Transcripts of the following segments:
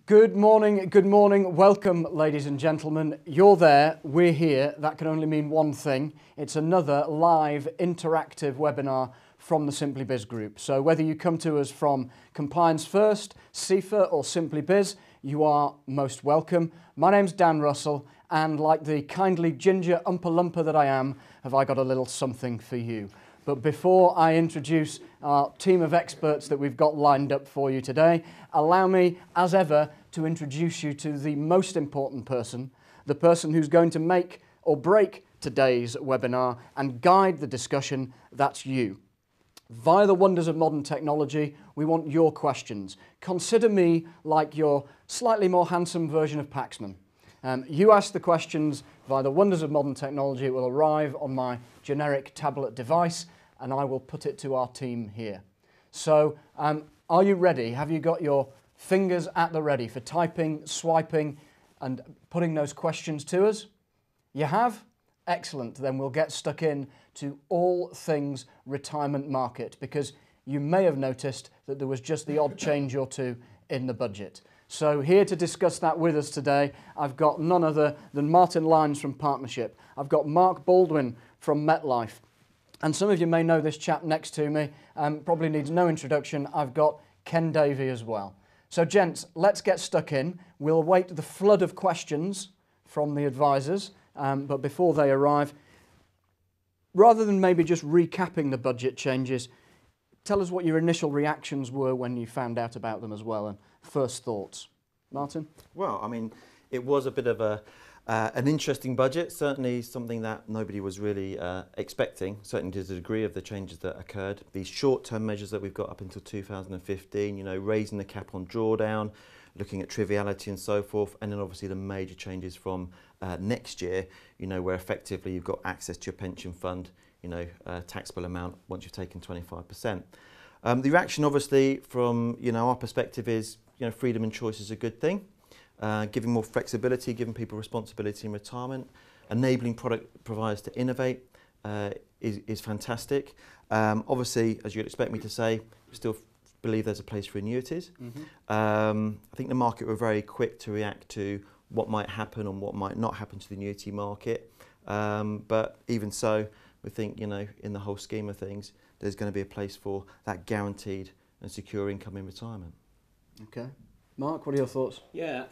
Good morning, welcome ladies and gentlemen. You're there, we're here, that can only mean one thing. It's another live interactive webinar from the SimplyBiz Group. So whether you come to us from Compliance First, CIFA or SimplyBiz, you are most welcome. My name's Dan Russell and like the kindly ginger Oompa Loompa that I am, have I got a little something for you. But before I introduce our team of experts that we've got lined up for you today, allow me, as ever, to introduce you to the most important person, the person who's going to make or break today's webinar and guide the discussion. That's you. Via the wonders of modern technology, we want your questions. Consider me like your slightly more handsome version of Paxman. You ask the questions via the wonders of modern technology. It will arrive on my generic tablet device and I will put it to our team here. So, are you ready? Have you got your fingers at the ready for typing, swiping and putting those questions to us? You have? Excellent. Then we'll get stuck in to all things retirement market, because you may have noticed that there was just the odd change or two in the budget. So here to discuss that with us today, I've got none other than Martin Lyons from Partnership. I've got Mark Baldwin from MetLife. And some of you may know this chap next to me, probably needs no introduction. I've got Ken Davy as well. So gents, let's get stuck in. We'll await the flood of questions from the advisors, but before they arrive, rather than maybe just recapping the budget changes, tell us what your initial reactions were when you found out about them as well, and first thoughts. Martin? Well, I mean, it was a bit of an interesting budget, certainly something that nobody was really expecting, certainly to the degree of the changes that occurred. These short-term measures that we've got up until 2015, you know, raising the cap on drawdown, looking at triviality and so forth, and then obviously the major changes from next year, you know, where effectively you've got access to your pension fund, you know, taxable amount once you've taken 25%. The reaction obviously from, you know, our perspective is, you know, freedom and choice is a good thing. Giving more flexibility, giving people responsibility in retirement, enabling product providers to innovate is fantastic. Obviously, as you'd expect me to say, we still believe there's a place for annuities. I think the market were very quick to react to what might happen and what might not happen to the annuity market. But even so, we think, you know, in the whole scheme of things, there's going to be a place for that guaranteed and secure income in retirement. Okay. Mark, what are your thoughts? Yeah,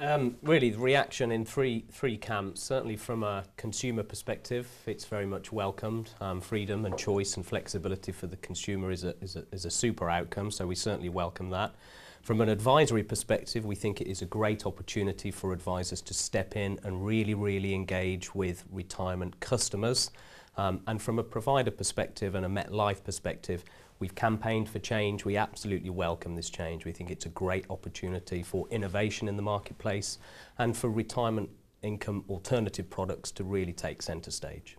really the reaction in three camps. Certainly from a consumer perspective, it's very much welcomed. Freedom and choice and flexibility for the consumer is a super outcome, so we certainly welcome that. From an advisory perspective, we think it is a great opportunity for advisors to step in and really engage with retirement customers. And from a provider perspective and a MetLife perspective, we've campaigned for change. We absolutely welcome this change. We think it's a great opportunity for innovation in the marketplace and for retirement income alternative products to really take centre stage.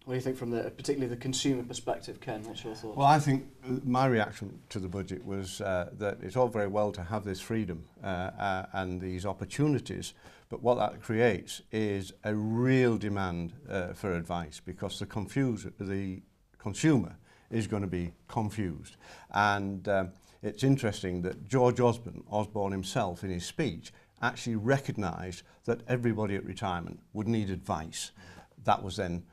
What do you think from particularly the consumer perspective, Ken? What's your thoughts? Well, I think my reaction to the budget was that it's all very well to have this freedom and these opportunities, but what that creates is a real demand for advice, because the consumer is going to be confused. And it's interesting that George Osborne himself in his speech actually recognised that everybody at retirement would need advice. That was then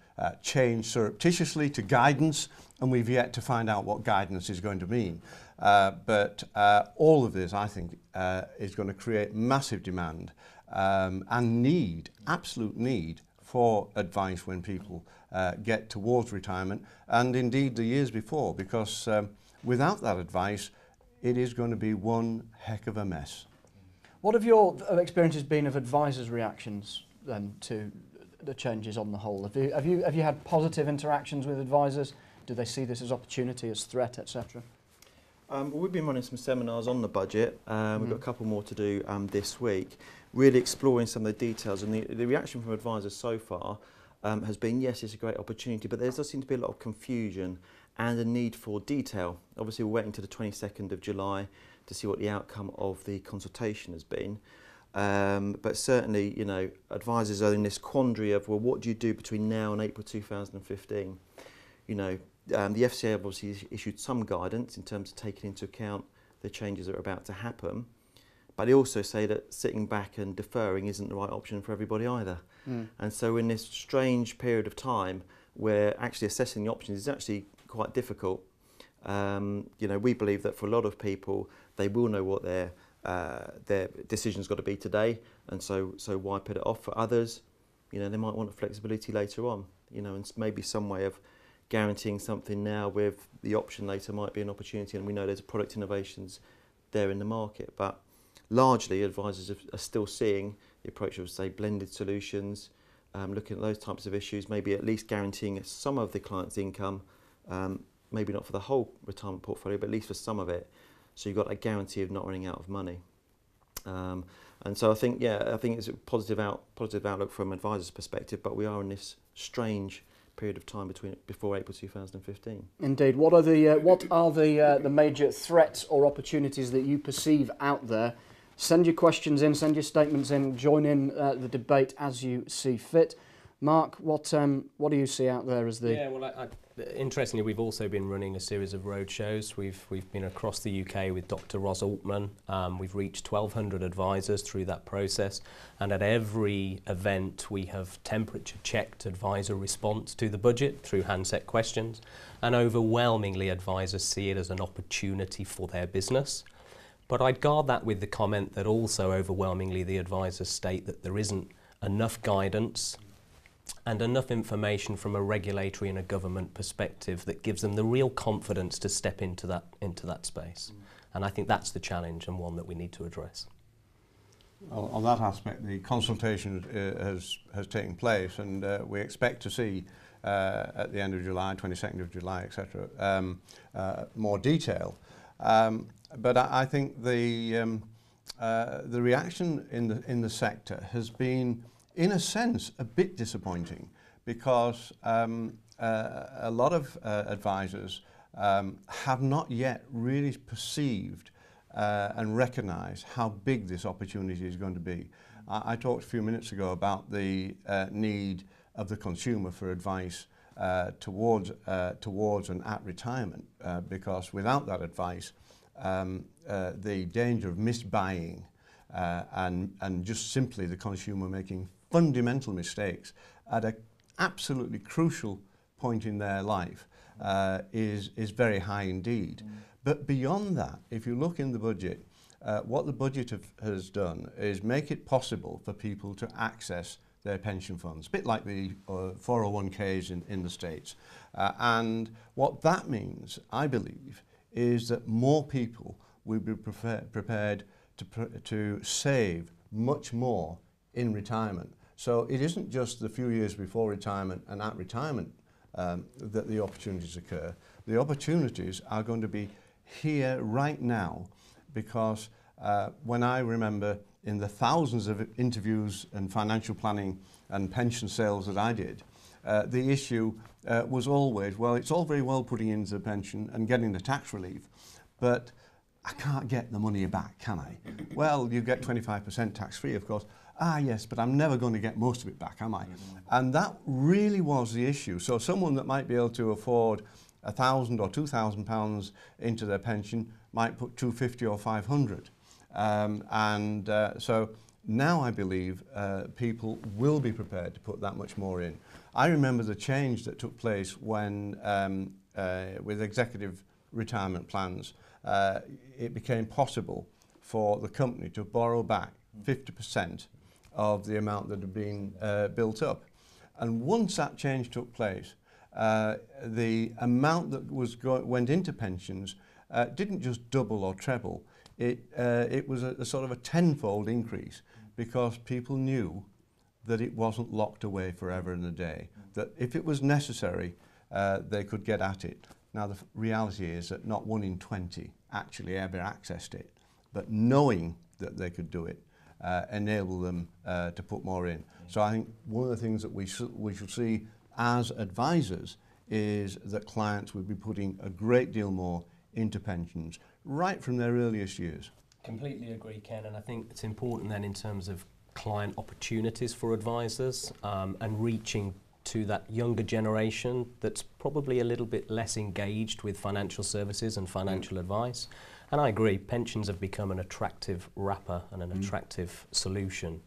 changed surreptitiously to guidance, and we've yet to find out what guidance is going to mean. But all of this, I think, is going to create massive demand and need, absolute need, for advice when people get towards retirement, and indeed the years before, because without that advice, it is going to be one heck of a mess. What have your experiences been of advisors' reactions then to the changes on the whole? Have you had positive interactions with advisors? Do they see this as opportunity, as threat, etc.? Well, we've been running some seminars on the budget. We've got a couple more to do this week, really exploring some of the details. And the reaction from advisors so far has been, yes, it's a great opportunity, but there does seem to be a lot of confusion and a need for detail. Obviously, we're waiting to the 22nd of July to see what the outcome of the consultation has been. But certainly, you know, advisors are in this quandary of, well, what do you do between now and April 2015? You know, the FCA obviously issued some guidance in terms of taking into account the changes that are about to happen. but they also say that sitting back and deferring isn't the right option for everybody either. And so in this strange period of time where actually assessing the options is actually quite difficult, you know, we believe that for a lot of people, they will know what their decision's got to be today, and so why put it off? For others, you know, they might want flexibility later on, you know, and maybe some way of guaranteeing something now with the option later might be an opportunity, and we know there's product innovations there in the market. But largely, advisors are still seeing the approach of, say, blended solutions, looking at those types of issues, maybe at least guaranteeing some of the client's income, maybe not for the whole retirement portfolio, but at least for some of it. So you've got a guarantee of not running out of money. And so I think, yeah, I think it's a positive outlook from advisors' perspective, but we are in this strange period of time before April 2015. Indeed. What are the major threats or opportunities that you perceive out there? Send your questions in, send your statements in, join in the debate as you see fit. Mark, what do you see out there as the... Yeah, well, interestingly, we've also been running a series of road shows. We've been across the UK with Dr. Ros Altman. We've reached 1,200 advisors through that process, and at every event we have temperature-checked advisor response to the budget through handset questions, and overwhelmingly advisors see it as an opportunity for their business. But I'd guard that with the comment that also overwhelmingly the advisors state that there isn't enough guidance and enough information from a regulatory and a government perspective that gives them the real confidence to step into that space. And I think that's the challenge, and one that we need to address. On that aspect, the consultation has taken place, and we expect to see at the end of July, 22nd of July, etc., more detail. But I think the reaction in the sector has been, in a sense, a bit disappointing, because a lot of advisors have not yet really perceived and recognised how big this opportunity is going to be. I talked a few minutes ago about the need of the consumer for advice towards and at retirement, because without that advice, the danger of misbuying and just simply the consumer making fundamental mistakes at an absolutely crucial point in their life is very high indeed. But beyond that, if you look in the budget, what the budget has done is make it possible for people to access their pension funds, a bit like the 401ks in the States. And what that means, I believe, is that more people will be prepared to save much more in retirement. So it isn't just the few years before retirement and at retirement that the opportunities occur. The opportunities are going to be here right now, because when I remember in the thousands of interviews and financial planning and pension sales that I did, the issue was always, well, it's all very well putting into the pension and getting the tax relief, but I can't get the money back, can I? Well, you get 25% tax-free, of course. Ah, yes, but I'm never going to get most of it back, am I? And that really was the issue. So someone that might be able to afford £1,000 or £2,000 into their pension might put £250 or £500. So now I believe people will be prepared to put that much more in. I remember the change that took place when, with executive retirement plans, it became possible for the company to borrow back 50% of the amount that had been built up. And once that change took place, the amount that went into pensions didn't just double or treble. It was a sort of a tenfold increase, because people knew that it wasn't locked away forever and a day, that if it was necessary, they could get at it. Now, the reality is that not 1 in 20 actually ever accessed it, but knowing that they could do it enabled them to put more in. So I think one of the things that we should see as advisors is that clients would be putting a great deal more into pensions right from their earliest years. Completely agree, Ken, and I think it's important then in terms of client opportunities for advisors and reaching to that younger generation that's probably a little bit less engaged with financial services and financial advice. And I agree, pensions have become an attractive wrapper and an attractive solution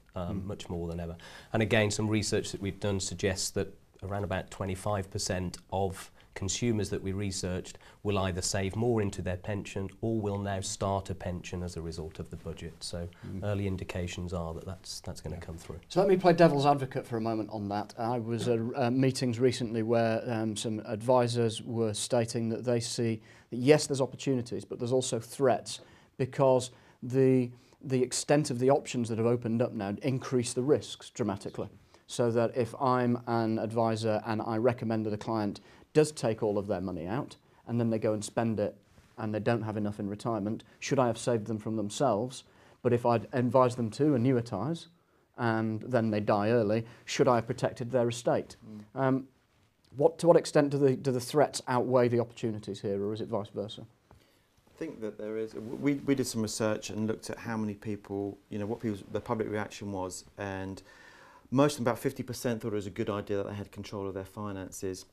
much more than ever. And again, some research that we've done suggests that around about 25% of consumers that we researched will either save more into their pension or will now start a pension as a result of the budget. So early indications are that that's going to come through. So let me play devil's advocate for a moment on that. I was at meetings recently where some advisors were stating that they see that yes, there's opportunities, but there's also threats because the extent of the options that have opened up now increase the risks dramatically. So that if I'm an advisor and I recommend that a client does take all of their money out and then they go and spend it and they don't have enough in retirement, should I have saved them from themselves? But if I'd advised them to annuitise and then they die early, should I have protected their estate? To what extent do the threats outweigh the opportunities here, or is it vice versa? I think that there is. We did some research and looked at how many people, what the public reaction was, and most of them, about 50%, thought it was a good idea that they had control of their finances.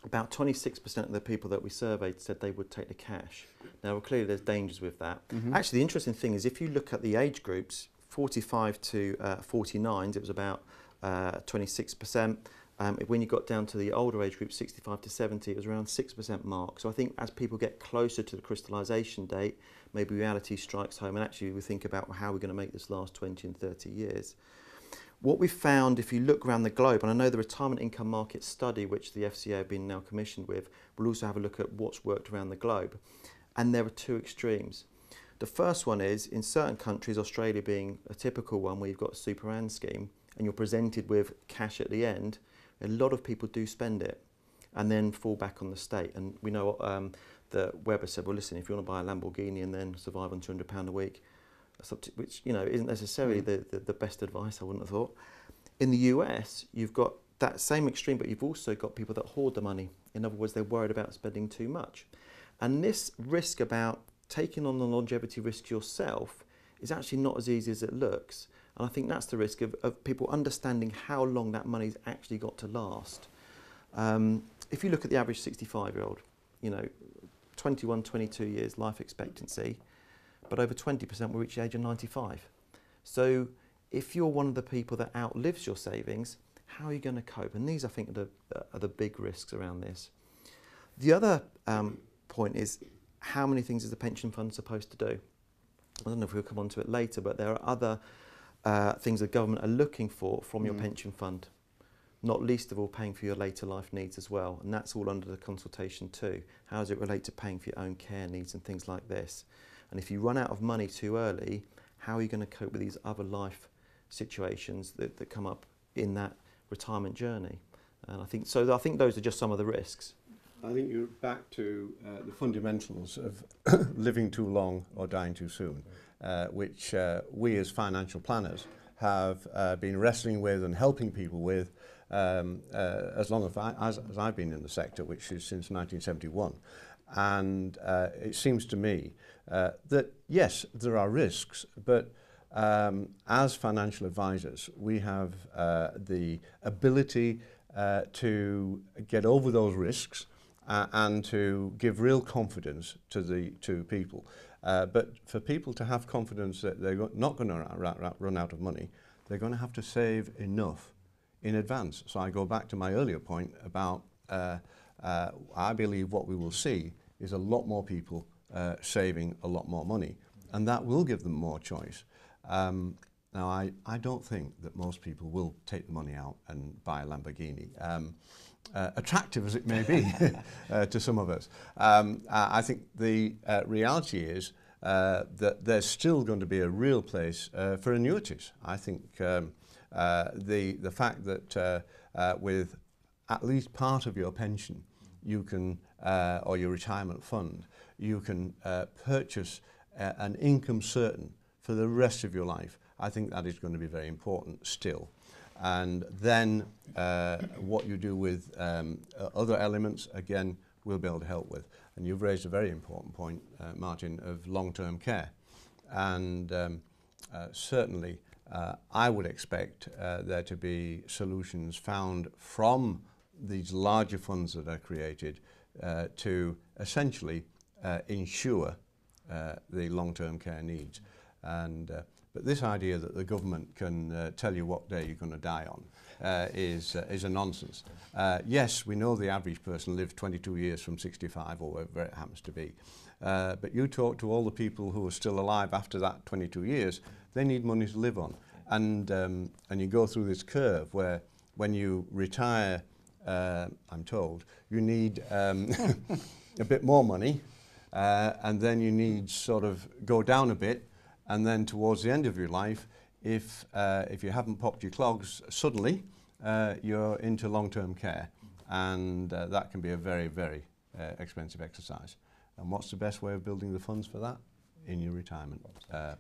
About 26% of the people that we surveyed said they would take the cash. Now, clearly there's dangers with that. Actually, the interesting thing is if you look at the age groups, 45 to 49s, it was about 26%. When you got down to the older age group, 65 to 70, it was around 6% mark. So I think as people get closer to the crystallisation date, maybe reality strikes home, and actually we think about how we're going to make this last 20 and 30 years. What we found, if you look around the globe, and I know the retirement income market study, which the FCA have been now commissioned with, will also have a look at what's worked around the globe. And there are two extremes. The first one is, in certain countries, Australia being a typical one, where you've got a super-ann scheme, and you're presented with cash at the end, a lot of people do spend it, and then fall back on the state. And we know that Weber said, well, listen, if you want to buy a Lamborghini and then survive on £200 a week, which isn't necessarily the best advice, I wouldn't have thought. In the US, you've got that same extreme, but you've also got people that hoard the money. In other words, they're worried about spending too much. And this risk about taking on the longevity risk yourself is actually not as easy as it looks. And I think that's the risk of people understanding how long that money's actually got to last. If you look at the average 65-year-old, 21, 22 years life expectancy, but over 20% will reach the age of 95. So if you're one of the people that outlives your savings, how are you going to cope? And these, I think, are the big risks around this. The other point is, how many things is the pension fund supposed to do? I don't know if we'll come on to it later, but there are other things the government are looking for from your pension fund, not least of all paying for your later life needs as well. And that's all under the consultation too. How does it relate to paying for your own care needs and things like this? And if you run out of money too early, how are you going to cope with these other life situations that come up in that retirement journey? And I think those are just some of the risks. I think you're back to the fundamentals of living too long or dying too soon, which we as financial planners have been wrestling with and helping people with as long as I've been in the sector, which is since 1971. And it seems to me that, yes, there are risks, but as financial advisors, we have the ability to get over those risks and to give real confidence to people. But for people to have confidence that they're not going to run out of money, they're going to have to save enough in advance. So I go back to my earlier point about I believe what we will see is a lot more people saving a lot more money, and that will give them more choice. Now, I don't think that most people will take the money out and buy a Lamborghini, attractive as it may be to some of us. I think the reality is that there's still going to be a real place for annuities. I think the fact that with at least part of your pension, you can, or your retirement fund, you can purchase an income certain for the rest of your life. I think that is going to be very important still. And then what you do with other elements, again, we'll be able to help with. And you've raised a very important point, Martin, of long-term care. And certainly I would expect there to be solutions found from these larger funds that are created to essentially ensure the long-term care needs. But this idea that the government can tell you what day you're going to die on is a nonsense. Yes, we know the average person lives 22 years from 65 or whatever it happens to be. But you talk to all the people who are still alive after that 22 years, they need money to live on. And you go through this curve where when you retire, I'm told, you need a bit more money, and then you need sort of go down a bit, and then towards the end of your life, if you haven't popped your clogs suddenly, you're into long-term care, and that can be a very, very expensive exercise. And what's the best way of building the funds for that? In your retirement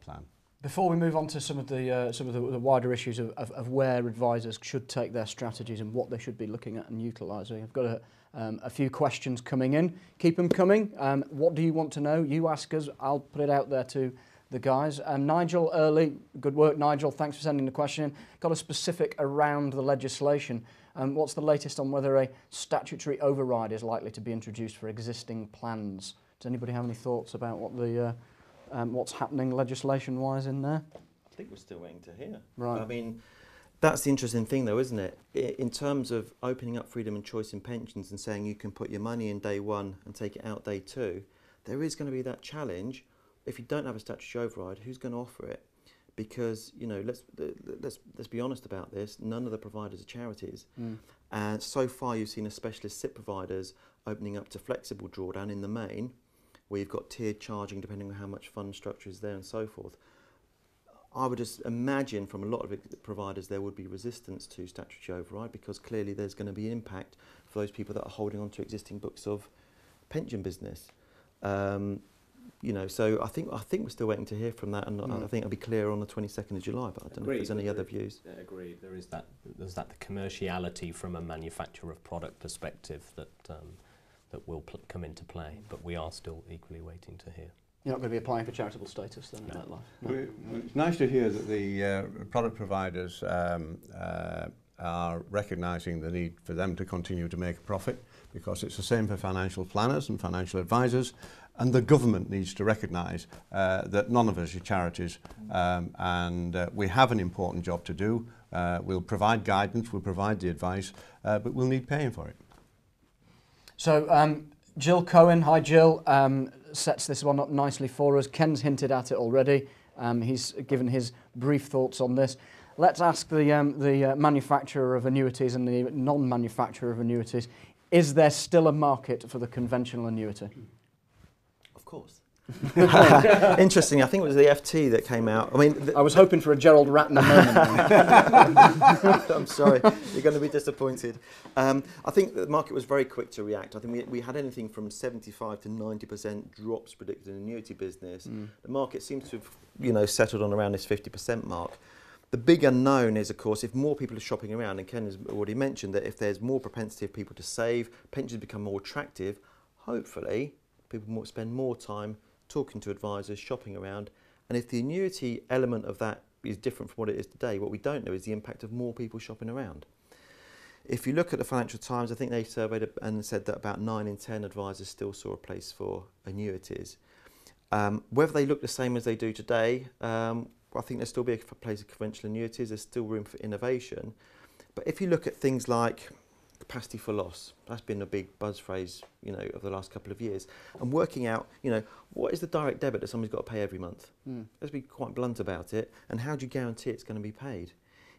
plan. Before we move on to some of the wider issues of where advisors should take their strategies and what they should be looking at and utilising, I've got a few questions coming in. Keep them coming. What do you want to know? You ask us. I'll put it out there to the guys. Nigel Early, good work, Nigel. Thanks for sending the question in. Got a specific around the legislation. What's the latest on whether a statutory override is likely to be introduced for existing plans? Does anybody have any thoughts about what the what's happening legislation-wise in there? I think we're still waiting to hear. Right. I mean, that's the interesting thing though, isn't it? In terms of opening up freedom and choice in pensions and saying you can put your money in day one and take it out day two, there is going to be that challenge. If you don't have a statutory override, who's going to offer it? Because, you know, let's be honest about this, none of the providers are charities. And so far you've seen a specialist SIP providers opening up to flexible drawdown in the main, where you've got tiered charging depending on how much fund structure is there and so forth. I would just imagine from a lot of providers there would be resistance to statutory override, because clearly there's going to be impact for those people that are holding on to existing books of pension business. You know, so I think we're still waiting to hear from that, and I think it'll be clear on the 22nd of July. But I don't know if there's any other views. Agreed. There's that the commerciality from a manufacturer of product perspective that will come into play. But we are still equally waiting to hear. You're not going to be applying for charitable status then? No. MetLife? No. It's nice to hear that the product providers are recognising the need for them to continue to make a profit, because it's the same for financial planners and financial advisors, and the government needs to recognise that none of us are charities, and we have an important job to do. We'll provide guidance, we'll provide the advice, but we'll need paying for it. So Jill Cohen, hi Jill, sets this one up nicely for us. Ken's hinted at it already. He's given his brief thoughts on this. Let's ask the manufacturer of annuities and the non-manufacturer of annuities, is there still a market for the conventional annuity? Of course. Interesting. I think it was the FT that came out. I mean, I was hoping for a Gerald Ratner moment. I'm sorry, you're going to be disappointed. I think the market was very quick to react. I think we had anything from 75 to 90% drops predicted in the annuity business. The market seems to have, you know, settled on around this 50% mark. The big unknown is, of course, if more people are shopping around, and Ken has already mentioned that if there's more propensity of people to save, pensions become more attractive, hopefully people spend more time talking to advisors, shopping around, and if the annuity element of that is different from what it is today, what we don't know is the impact of more people shopping around. If you look at the Financial Times, I think they surveyed and said that about 9 in 10 advisors still saw a place for annuities. Whether they look the same as they do today, I think there'll still be a place for conventional annuities. There's still room for innovation. But if you look at things like capacity for loss, that's been a big buzz phrase, you know, of the last couple of years. And working out, you know, what is the direct debit that somebody's got to pay every month? Let's be quite blunt about it. And how do you guarantee it's going to be paid?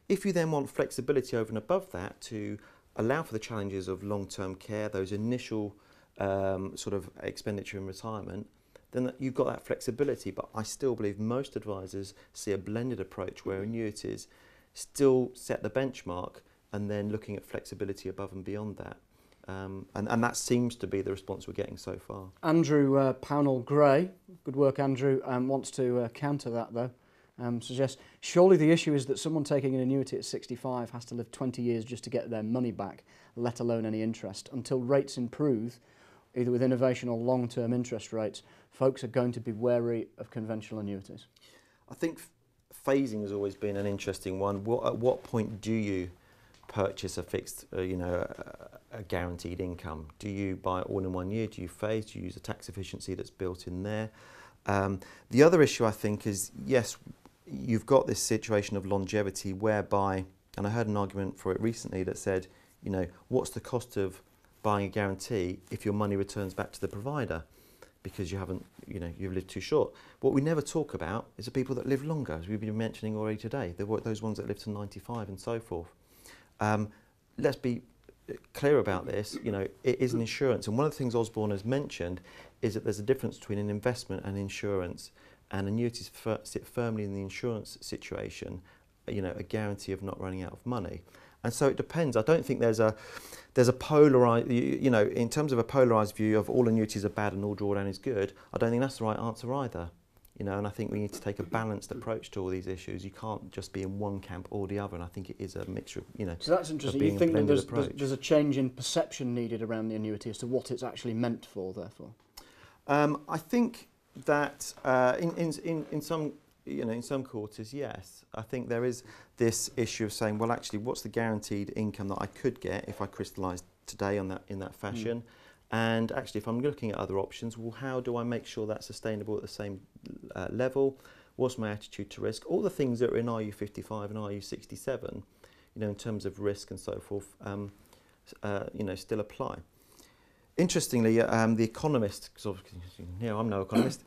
If you then want flexibility over and above that to allow for the challenges of long-term care, those initial sort of expenditure in retirement, then you've got that flexibility. But I still believe most advisors see a blended approach where annuities still set the benchmark and then looking at flexibility above and beyond that. And that seems to be the response we're getting so far. Andrew Pownall-Gray, good work Andrew, wants to counter that though. Suggests, surely the issue is that someone taking an annuity at 65 has to live 20 years just to get their money back, let alone any interest. Until rates improve, either with innovation or long-term interest rates, folks are going to be wary of conventional annuities. I think phasing has always been an interesting one. At what point do you purchase a fixed, a guaranteed income? Do you buy it all in 1 year? Do you phase? Do you use a tax efficiency that's built in there? The other issue, I think, is, yes, you've got this situation of longevity whereby, and I heard an argument for it recently that said, what's the cost of buying a guarantee if your money returns back to the provider because you haven't, you've lived too short. What we never talk about is the people that live longer, as we've been mentioning already today, those ones that live to 95 and so forth. Let's be clear about this, it is an insurance, and one of the things Osborne has mentioned is that there's a difference between an investment and insurance, and annuities sit firmly in the insurance situation, a guarantee of not running out of money. And so it depends. I don't think there's a polarized, in terms of a polarized view of all annuities are bad and all drawdown is good, I don't think that's the right answer either. And I think we need to take a balanced approach to all these issues. You can't just be in one camp or the other, and I think it is a mixture of, So that's interesting. You think that there's a change in perception needed around the annuity as to what it's actually meant for, therefore? I think that in some quarters, yes. I think there is this issue of saying, well, actually, what's the guaranteed income that I could get if I crystallised today in that fashion? And actually, if I'm looking at other options, well, how do I make sure that's sustainable at the same level? What's my attitude to risk? All the things that are in RU55 and RU67, in terms of risk and so forth, still apply. Interestingly, The Economist, because I'm no economist,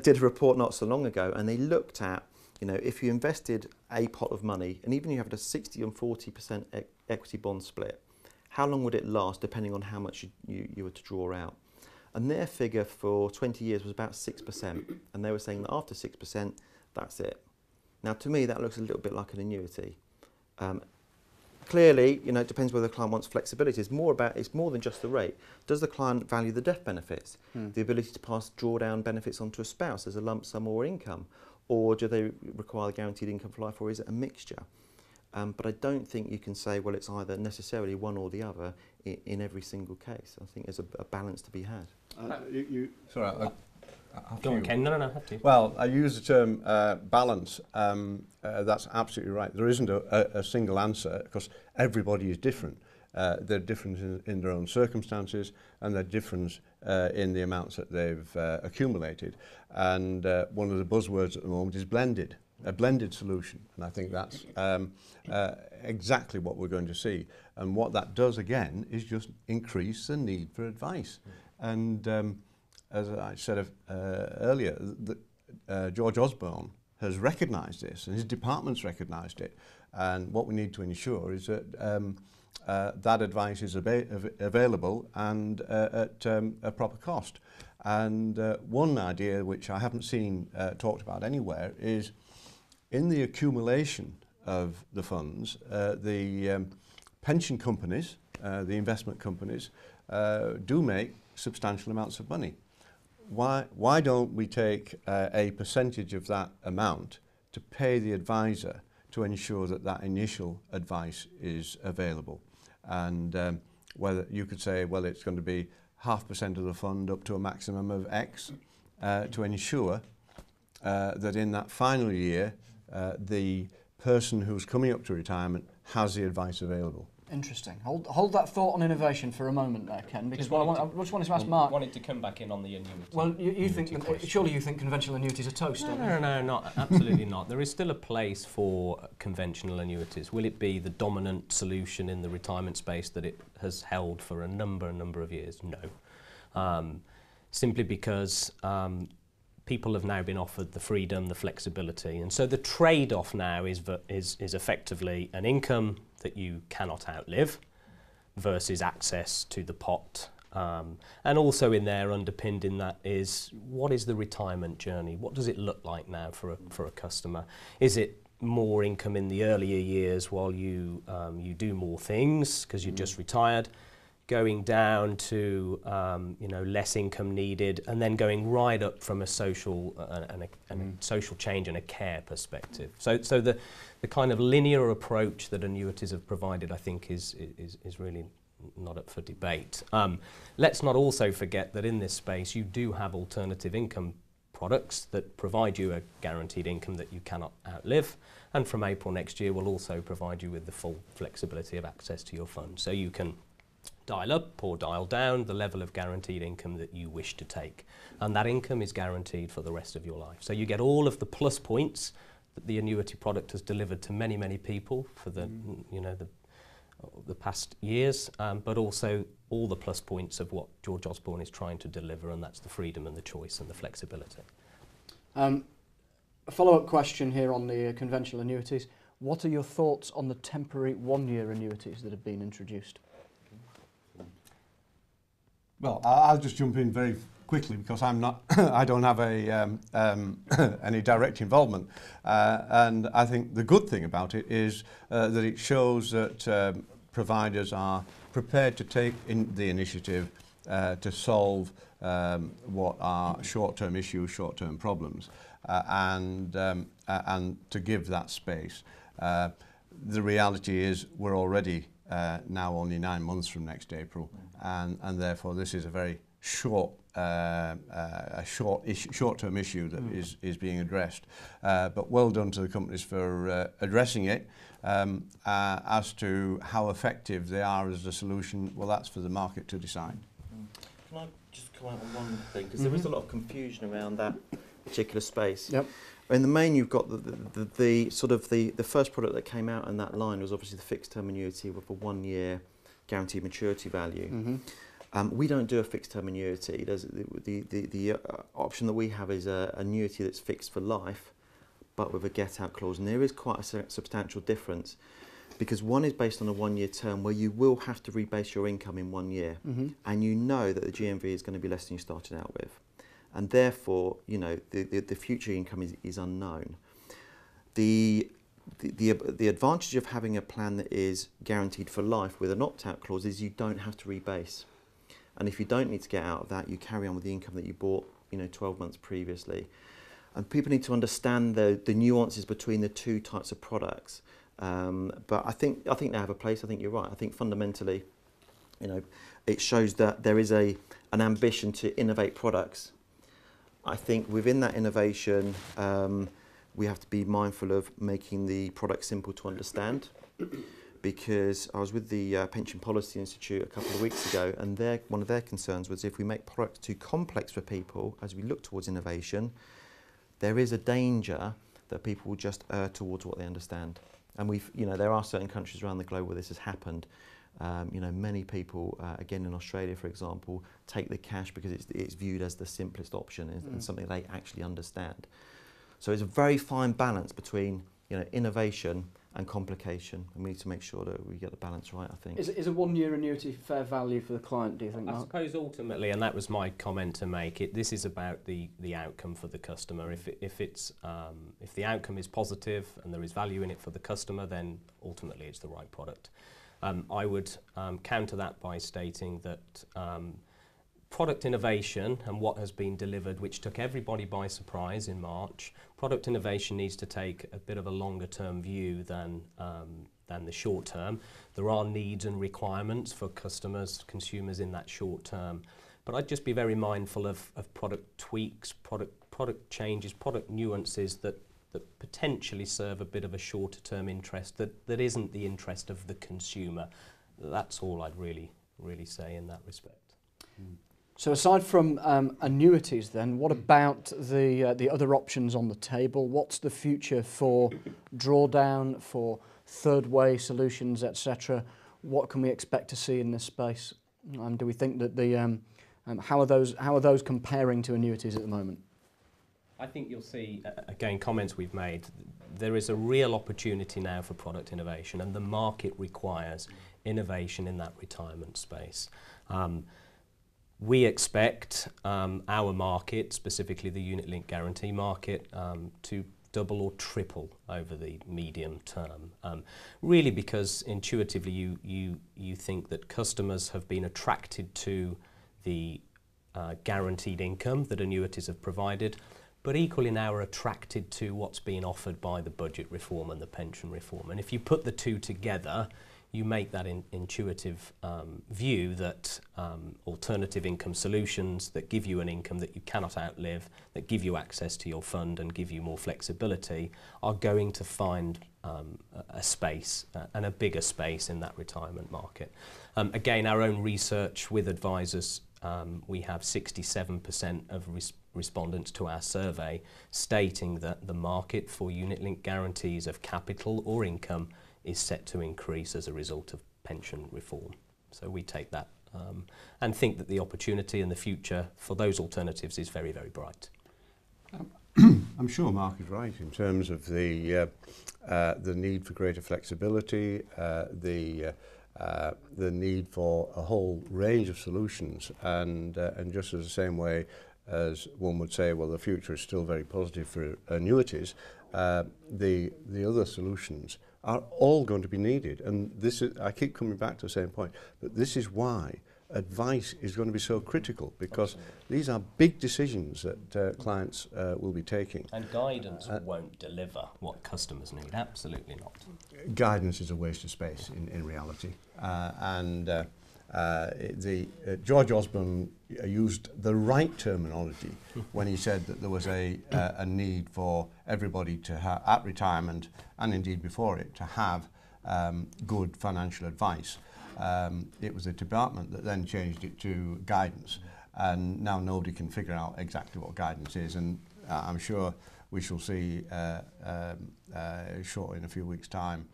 did a report not so long ago, and they looked at, if you invested a pot of money, and even you have a 60 and 40% equity bond split, how long would it last, depending on how much you were to draw out? And their figure for 20 years was about 6%, and they were saying that after 6%, that's it. Now, to me, that looks a little bit like an annuity. Clearly, it depends whether the client wants flexibility. It's more than just the rate. Does the client value the death benefits, the ability to pass drawdown benefits onto a spouse as a lump sum or income, or do they require guaranteed income for life, or is it a mixture? But I don't think you can say, well, it's either necessarily one or the other in every single case. I think there's a balance to be had. Sorry, go on, Ken. No, have to. Well, I use the term balance. That's absolutely right. There isn't a single answer because everybody is different. They're different in their own circumstances, and they're different in the amounts that they've accumulated. And one of the buzzwords at the moment is blended. A blended solution, and I think that's exactly what we're going to see. And what that does again is just increase the need for advice. And as I said earlier, George Osborne has recognised this, and his department's recognised it. And what we need to ensure is that that advice is available and at a proper cost. And one idea which I haven't seen talked about anywhere is, in the accumulation of the funds, the pension companies, the investment companies, do make substantial amounts of money. Why don't we take a percentage of that amount to pay the advisor to ensure that that initial advice is available? And whether you could say, well, it's going to be 0.5% of the fund up to a maximum of X to ensure that in that final year, the person who's coming up to retirement has the advice available. Interesting. Hold that thought on innovation for a moment there, Ken, because I just wanted to ask Mark. Wanted to come back in on the annuity. Well, you think surely you think conventional annuities are toast, don't you? No, not absolutely not. There is still a place for conventional annuities. Will it be the dominant solution in the retirement space that it has held for a number of years? No. Simply because people have now been offered the freedom, the flexibility, and so the trade-off now is effectively an income that you cannot outlive versus access to the pot. And also in there, underpinned in that, is what is the retirement journey? What does it look like now for a customer? Is it more income in the earlier years while you do more things because you're just retired, going down to less income needed, and then going right up from a social social change and a care perspective. So the kind of linear approach that annuities have provided, I think, is really not up for debate. Let's not also forget that in this space you do have alternative income products that provide you a guaranteed income that you cannot outlive, and from April next year will also provide you with the full flexibility of access to your funds. So you can dial up or dial down the level of guaranteed income that you wish to take. And that income is guaranteed for the rest of your life. So you get all of the plus points that the annuity product has delivered to many, many people for the, the past years, but also all the plus points of what George Osborne is trying to deliver, and that's the freedom and the choice and the flexibility. A follow-up question here on the conventional annuities. What are your thoughts on the temporary one-year annuities that have been introduced? Well, I'll just jump in very quickly because I'm not, I don't have any direct involvement. And I think the good thing about it is that it shows that providers are prepared to take the initiative to solve what are short-term issues, short-term problems, and to give that space. The reality is we're already now only 9 months from next April, and therefore this is a very short-term issue that is being addressed. But well done to the companies for addressing it. As to how effective they are as a solution, well, that's for the market to decide. Can I just comment on one thing? Because there is a lot of confusion around that particular space. Yep. In the main, you've got the first product that came out in that line was obviously the fixed term annuity with a 1 year guaranteed maturity value. We don't do a fixed term annuity. There's the option that we have is an annuity that's fixed for life, but with a get out clause, and there is quite a substantial difference, because one is based on a 1 year term where you will have to rebase your income in 1 year, and you know that the GMV is going to be less than you started out with, and therefore the future income is unknown. The advantage of having a plan that is guaranteed for life with an opt-out clause is you don't have to rebase, and if you don't need to get out of that, you carry on with the income that you bought 12 months previously. And people need to understand the nuances between the two types of products. But I think they have a place. I think you're right. I think fundamentally, it shows that there is an ambition to innovate products. I think within that innovation, we have to be mindful of making the product simple to understand. Because I was with the Pension Policy Institute a couple of weeks ago, and one of their concerns was if we make products too complex for people as we look towards innovation, there is a danger that people will just err towards what they understand. And there are certain countries around the globe where this has happened. Many people, again in Australia, for example, take the cash because it's viewed as the simplest option and something they actually understand. So it's a very fine balance between innovation and complication, and we need to make sure that we get the balance right, I think. Is a 1 year annuity fair value for the client, do you think, Mark? I suppose ultimately, and that was my comment to make, this is about the outcome for the customer. If the outcome is positive and there is value in it for the customer, then ultimately it's the right product. I would counter that by stating that product innovation and what has been delivered, which took everybody by surprise in March, product innovation needs to take a bit of a longer term view than the short term. There are needs and requirements for consumers in that short term. But I'd just be very mindful of product tweaks, product changes, product nuances that potentially serve a bit of a shorter term interest that isn't the interest of the consumer. That's all I'd really say in that respect. So aside from annuities then, what about the other options on the table? What's the future for drawdown, for third way solutions, etc.? What can we expect to see in this space? Do we think that how are those comparing to annuities at the moment? I think you'll see, again, comments we've made, there is a real opportunity now for product innovation, and the market requires innovation in that retirement space. We expect our market, specifically the unit-linked guarantee market, to double or triple over the medium term. Really because intuitively you think that customers have been attracted to the guaranteed income that annuities have provided, but equally now are attracted to what's being offered by the budget reform and the pension reform. And if you put the two together, you make that intuitive view that alternative income solutions that give you an income that you cannot outlive, that give you access to your fund and give you more flexibility, are going to find a space and a bigger space in that retirement market. Again, our own research with advisors, we have 67% of respondents to our survey stating that the market for unit-linked guarantees of capital or income is set to increase as a result of pension reform. So we take that and think that the opportunity in the future for those alternatives is very, very bright. I'm sure Mark is right in terms of the need for greater flexibility, the need for a whole range of solutions, and just as the same way as one would say, well, the future is still very positive for annuities, the other solutions are all going to be needed. And this is, I keep coming back to the same point, but this is why advice is going to be so critical, because these are big decisions that clients will be taking. And guidance won't deliver what customers need, absolutely not. Guidance is a waste of space in reality. George Osborne used the right terminology when he said that there was a need for everybody to have, at retirement and indeed before it, to have good financial advice. It was the department that then changed it to guidance, and now nobody can figure out exactly what guidance is, and I'm sure we shall see shortly in a few weeks' time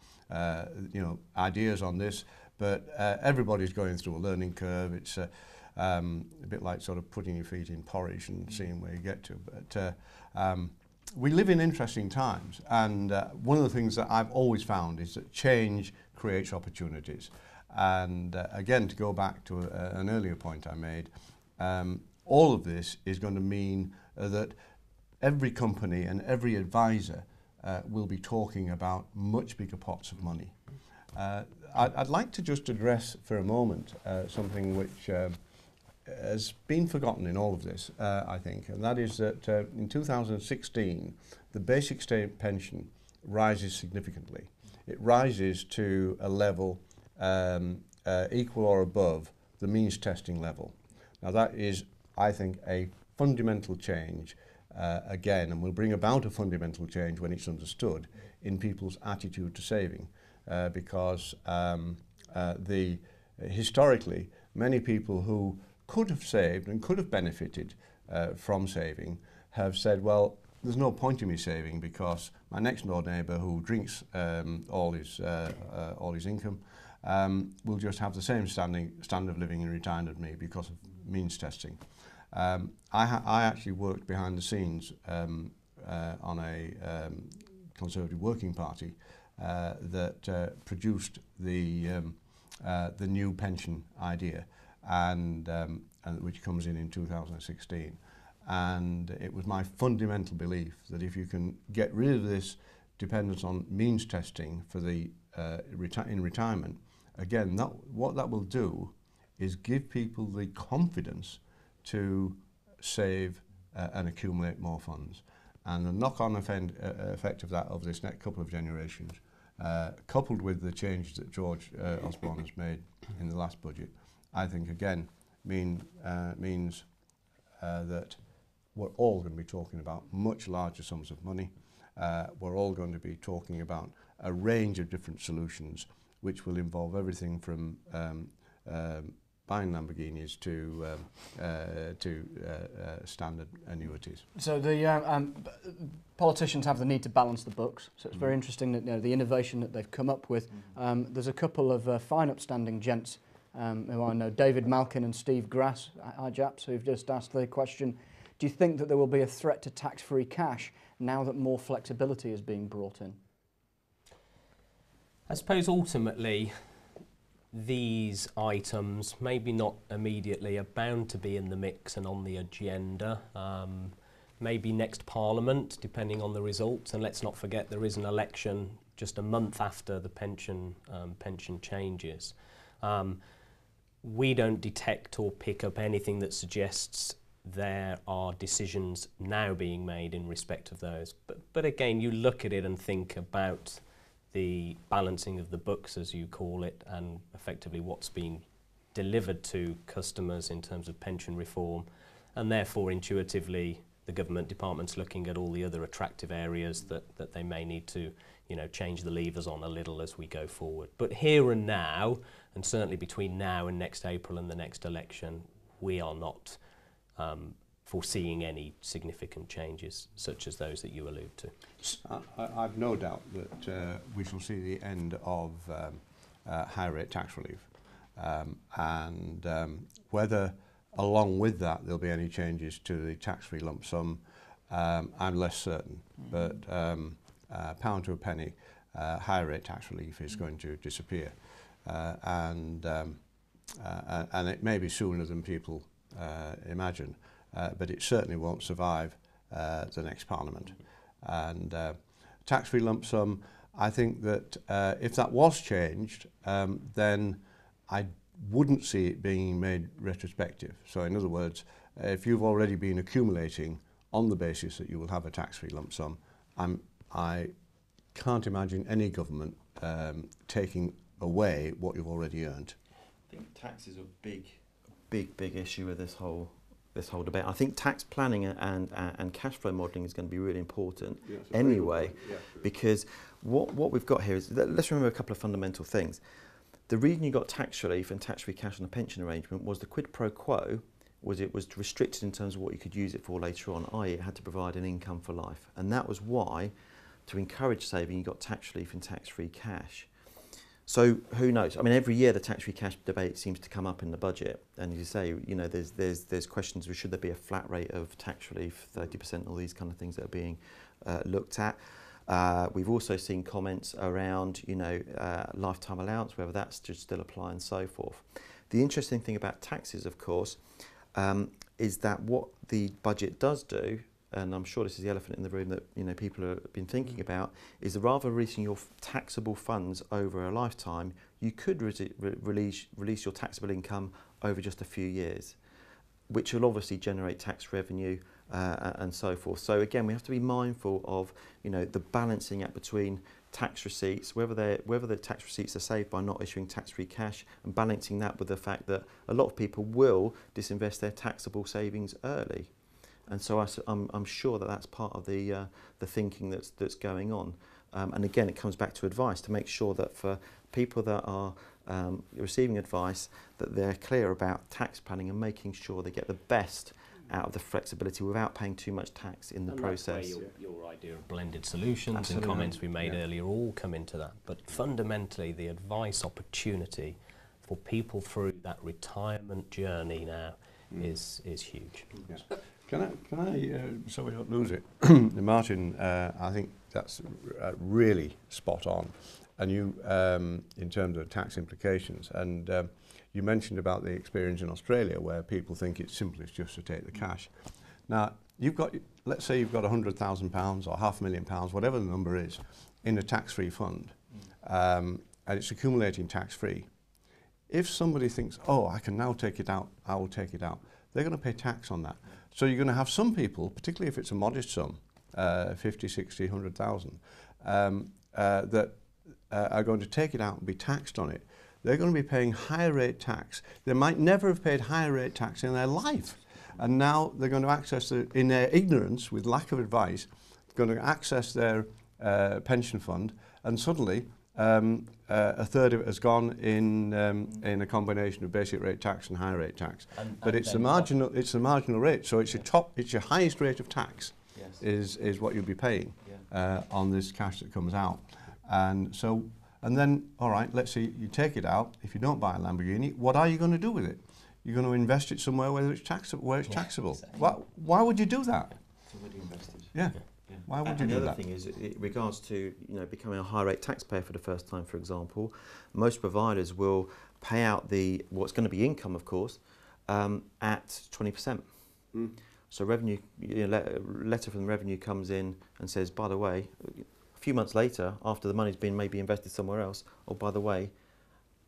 ideas on this. But everybody's going through a learning curve. It's a bit like sort of putting your feet in porridge and seeing where you get to. But we live in interesting times, and one of the things that I've always found is that change creates opportunities. And again, to go back to an earlier point I made, all of this is going to mean that every company and every advisor will be talking about much bigger pots of money. I'd like to just address for a moment something which has been forgotten in all of this, I think, and that is that in 2016, the basic state pension rises significantly. It rises to a level equal or above the means testing level. Now that is, I think, a fundamental change, again, and will bring about a fundamental change when it's understood in people's attitude to saving. Because historically, many people who could have saved and could have benefited from saving have said, well, there's no point in me saving because my next door neighbour who drinks all his income will just have the same standard of living in retirement as me because of means testing. I actually worked behind the scenes on a Conservative Working Party that produced the new pension idea, and which comes in 2016. And it was my fundamental belief that if you can get rid of this dependence on means testing for the in retirement, again, what that will do is give people the confidence to save and accumulate more funds. And the knock-on effect of that over this next couple of generations, coupled with the changes that George Osborne has made in the last budget, I think again means that we're all going to be talking about much larger sums of money. We're all going to be talking about a range of different solutions, which will involve everything from buying Lamborghinis to standard annuities. So the politicians have the need to balance the books. So it's very interesting that the innovation that they've come up with. There's a couple of fine upstanding gents who I know, David Malkin and Steve Grass, IJAPs, who've just asked the question, do you think that there will be a threat to tax-free cash now that more flexibility is being brought in? I suppose ultimately these items, maybe not immediately, are bound to be in the mix and on the agenda. Maybe next Parliament, depending on the results. And let's not forget there is an election just a month after the pension changes. We don't detect or pick up anything that suggests there are decisions now being made in respect of those. But again, you look at it and think about the balancing of the books, as you call it, and effectively what's being delivered to customers in terms of pension reform, and therefore intuitively the government department's looking at all the other attractive areas that they may need to, you know, change the levers on a little as we go forward. But here and now, and certainly between now and next April and the next election, we are not foreseeing any significant changes such as those that you allude to. I've no doubt that we shall see the end of high rate tax relief, and whether along with that there'll be any changes to the tax-free lump sum, I'm less certain. But pound to a penny, high rate tax relief is going to disappear, and it may be sooner than people imagine, but it certainly won't survive the next Parliament. And tax-free lump sum, I think that if that was changed, then I wouldn't see it being made retrospective. So in other words, if you've already been accumulating on the basis that you will have a tax-free lump sum, I can't imagine any government taking away what you've already earned. I think tax is a big issue with this whole debate. I think tax planning and cash flow modelling is going to be really important anyway, because what we've got here is, let's remember a couple of fundamental things. The reason you got tax relief and tax-free cash on a pension arrangement was the quid pro quo was it was restricted in terms of what you could use it for later on, i.e. it had to provide an income for life. And that was why, to encourage saving, you got tax relief and tax-free cash. So who knows? I mean, every year the tax-free cash debate seems to come up in the budget, and as you say, you know, there's questions of should there be a flat rate of tax relief, 30%, all these kind of things that are being looked at. We've also seen comments around, you know, lifetime allowance, whether that should still apply and so forth. The interesting thing about taxes, of course, is that what the budget does do, and I'm sure this is the elephant in the room that, you know, people have been thinking about, is that rather than releasing your taxable funds over a lifetime, you could release your taxable income over just a few years, which will obviously generate tax revenue and so forth. So again, we have to be mindful of, you know, the balancing act between tax receipts, whether the tax receipts are saved by not issuing tax-free cash, and balancing that with the fact that a lot of people will disinvest their taxable savings early. And so I'm sure that that's part of the thinking that's going on. And again, it comes back to advice, to make sure that for people that are receiving advice, that they're clear about tax planning and making sure they get the best out of the flexibility without paying too much tax in the process. That's where your idea of blended solutions and comments we made earlier all come into that. But fundamentally, the advice opportunity for people through that retirement journey now is huge. Yeah. Can I so we don't lose it, Martin, I think that's really spot on. And you, in terms of tax implications, and you mentioned about the experience in Australia where people think it's simplest just to take the cash. Now, you've got, let's say you've got £100,000 or £500,000, whatever the number is, in a tax-free fund, and it's accumulating tax-free. If somebody thinks, oh, I can now take it out, I will take it out, they're going to pay tax on that. So you're going to have some people, particularly if it's a modest sum, 50, 60, 100,000, that are going to take it out and be taxed on it. They're going to be paying higher rate tax. They might never have paid higher rate tax in their life. And now they're going to access, in their ignorance, with lack of advice, they're going to access their pension fund, and suddenly a third of it has gone in a combination of basic rate tax and higher rate tax. But it's the marginal rate, so it's your highest rate of tax. Yes. is what you'll be paying on this cash that comes out. And then, all right, let's say you take it out. If you don't buy a Lamborghini, what are you going to do with it? You're going to invest it somewhere where it's taxable. Exactly. Why would you do that? It's already invested. Yeah. Why would you do that? The other thing is, in regards to becoming a high rate taxpayer for the first time, for example, most providers will pay out what's going to be income, of course, at 20%. So revenue, letter from the revenue comes in and says, by the way, a few months later, after the money's been maybe invested somewhere else, oh, by the way,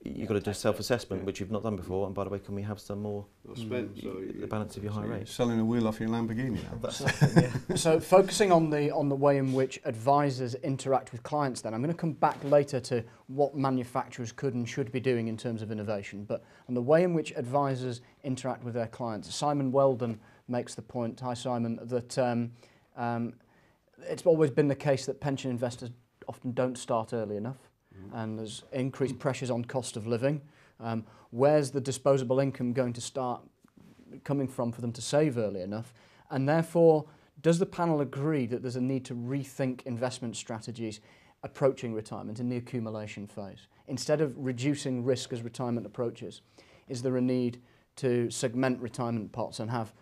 you've got to do a self-assessment, which you've not done before. And by the way, can we have some more the balance of your high rate? Selling a wheel off your Lamborghini now. So focusing on the way in which advisors interact with clients, then I'm going to come back later to what manufacturers could and should be doing in terms of innovation. But on the way in which advisors interact with their clients, Simon Weldon makes the point. Hi, Simon. That it's always been the case that pension investors often don't start early enough. And there's increased pressures on cost of living. Where's the disposable income going to start coming from for them to save early enough? And therefore, does the panel agree that there's a need to rethink investment strategies approaching retirement in the accumulation phase? Instead of reducing risk as retirement approaches, is there a need to segment retirement pots and have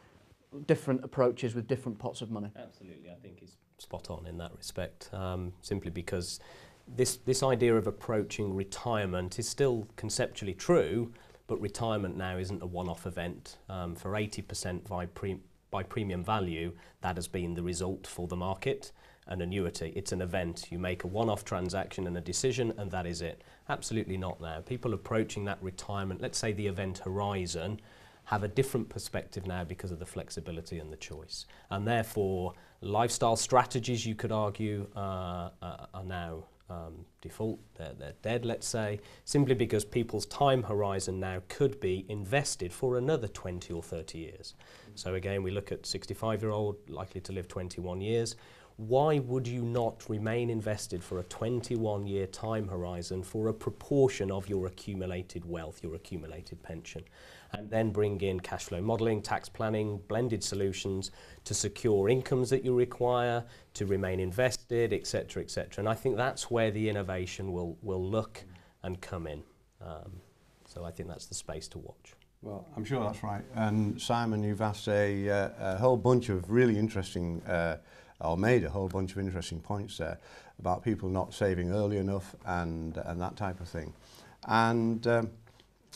different approaches with different pots of money? Absolutely, I think it's spot on in that respect, simply because this idea of approaching retirement is still conceptually true, but retirement now isn't a one-off event. For 80% by premium value, that has been the result for the market. An annuity, it's an event. You make a one-off transaction and a decision, and that is it. Absolutely not now. People approaching that retirement, let's say the event horizon, have a different perspective now because of the flexibility and the choice. And therefore, lifestyle strategies, you could argue, are now default, they're dead, let's say, simply because people's time horizon now could be invested for another 20 or 30 years. So again, we look at 65-year-old likely to live 21 years. Why would you not remain invested for a 21-year time horizon for a proportion of your accumulated wealth, your accumulated pension? And then bring in cash flow modelling, tax planning, blended solutions to secure incomes that you require, to remain invested, etc., etc. And I think that's where the innovation will look and come in. So I think that's the space to watch. Well, I'm sure that's right. And Simon, you've asked a whole bunch of really interesting, or made a whole bunch of interesting points there about people not saving early enough and that type of thing. And